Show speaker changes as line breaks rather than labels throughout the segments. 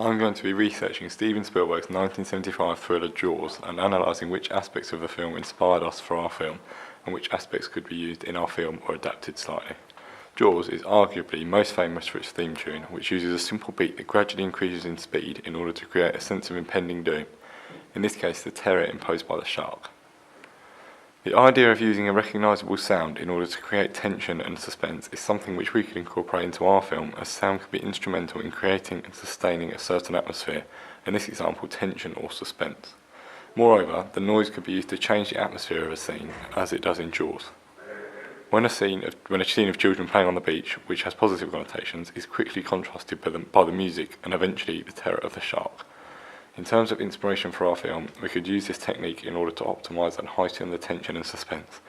I'm going to be researching Steven Spielberg's 1975 thriller Jaws and analysing which aspects of the film inspired us for our film and which aspects could be used in our film or adapted slightly. Jaws is arguably most famous for its theme tune, which uses a simple beat that gradually increases in speed in order to create a sense of impending doom, in this case the terror imposed by the shark. The idea of using a recognisable sound in order to create tension and suspense is something which we could incorporate into our film, as sound can be instrumental in creating and sustaining a certain atmosphere, in this example tension or suspense. Moreover, the noise could be used to change the atmosphere of a scene, as it does in Jaws. When a scene of children playing on the beach, which has positive connotations, is quickly contrasted by the music and eventually the terror of the shark. In terms of inspiration for our film, we could use this technique in order to optimise and heighten the tension and suspense.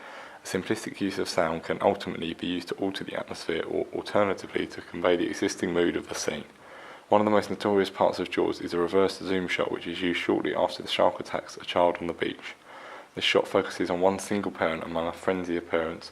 A simplistic use of sound can ultimately be used to alter the atmosphere or alternatively to convey the existing mood of the scene. One of the most notorious parts of Jaws is a reverse zoom shot which is used shortly after the shark attacks a child on the beach. This shot focuses on one single parent among a frenzy of parents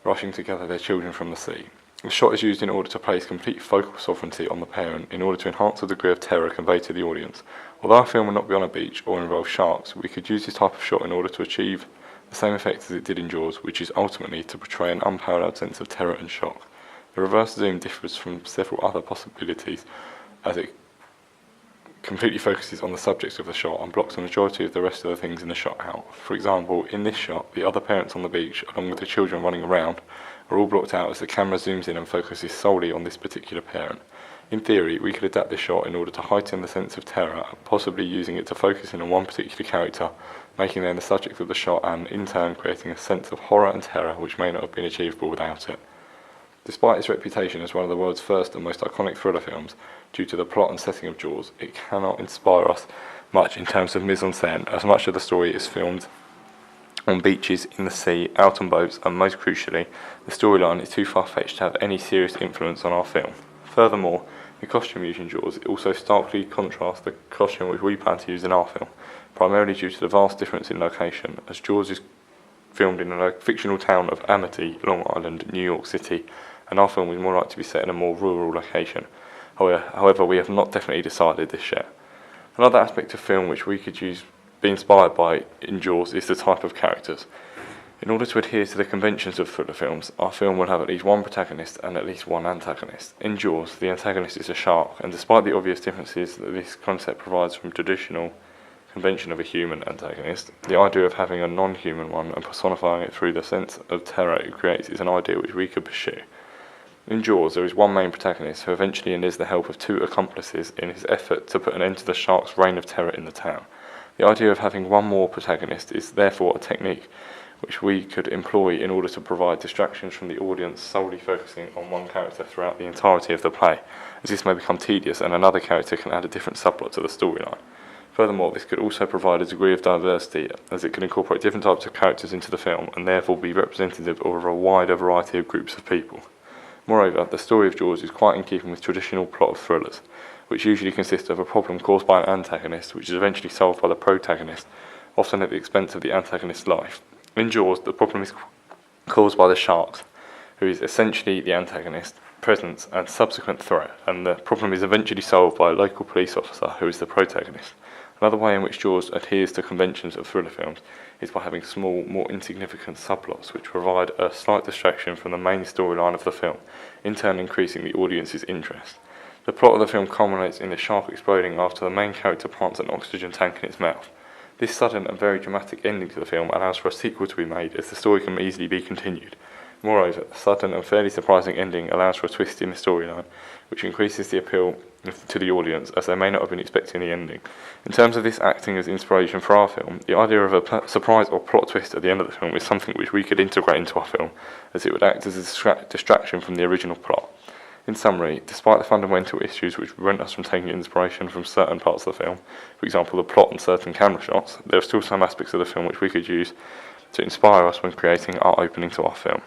rushing to gather their children from the sea. The shot is used in order to place complete focal sovereignty on the parent in order to enhance the degree of terror conveyed to the audience. Although our film will not be on a beach or involve sharks, we could use this type of shot in order to achieve the same effect as it did in Jaws, which is ultimately to portray an unparalleled sense of terror and shock. The reverse zoom differs from several other possibilities as it completely focuses on the subjects of the shot and blocks the majority of the rest of the things in the shot out. For example, in this shot, the other parents on the beach, along with the children running around, are all blocked out as the camera zooms in and focuses solely on this particular parent. In theory, we could adapt this shot in order to heighten the sense of terror, possibly using it to focus in on one particular character, making them the subject of the shot and, in turn, creating a sense of horror and terror which may not have been achievable without it. Despite its reputation as one of the world's first and most iconic thriller films, due to the plot and setting of Jaws, it cannot inspire us much in terms of mise-en-scène, as much of the story is filmed on beaches, in the sea, out on boats, and most crucially, the storyline is too far-fetched to have any serious influence on our film. Furthermore, the costume used in Jaws also starkly contrasts the costume which we plan to use in our film, primarily due to the vast difference in location, as Jaws is filmed in a fictional town of Amity, Long Island, New York City, and our film is more likely to be set in a more rural location. However, we have not definitely decided this yet. Another aspect of film which we could be inspired by in Jaws is the type of characters. In order to adhere to the conventions of thriller films, our film will have at least one protagonist and at least one antagonist. In Jaws, the antagonist is a shark, and despite the obvious differences that this concept provides from traditional convention of a human antagonist, the idea of having a non-human one and personifying it through the sense of terror it creates is an idea which we could pursue. In Jaws, there is one main protagonist who eventually enlists the help of two accomplices in his effort to put an end to the shark's reign of terror in the town. The idea of having one more protagonist is therefore a technique which we could employ in order to provide distractions from the audience solely focusing on one character throughout the entirety of the play, as this may become tedious and another character can add a different subplot to the storyline. Furthermore, this could also provide a degree of diversity, as it can incorporate different types of characters into the film and therefore be representative of a wider variety of groups of people. Moreover, the story of Jaws is quite in keeping with traditional plot of thrillers, which usually consist of a problem caused by an antagonist, which is eventually solved by the protagonist, often at the expense of the antagonist's life. In Jaws, the problem is caused by the sharks, who is essentially the antagonist, presence and subsequent threat, and the problem is eventually solved by a local police officer, who is the protagonist. Another way in which Jaws adheres to conventions of thriller films is by having small, more insignificant subplots which provide a slight distraction from the main storyline of the film, in turn increasing the audience's interest. The plot of the film culminates in the shark exploding after the main character plants an oxygen tank in its mouth. This sudden and very dramatic ending to the film allows for a sequel to be made, as the story can easily be continued. Moreover, the sudden and fairly surprising ending allows for a twist in the storyline, which increases the appeal to the audience, as they may not have been expecting the ending. In terms of this acting as inspiration for our film, the idea of a surprise or plot twist at the end of the film is something which we could integrate into our film, as it would act as a distraction from the original plot. In summary, despite the fundamental issues which prevent us from taking inspiration from certain parts of the film, for example the plot and certain camera shots, there are still some aspects of the film which we could use to inspire us when creating our opening to our film.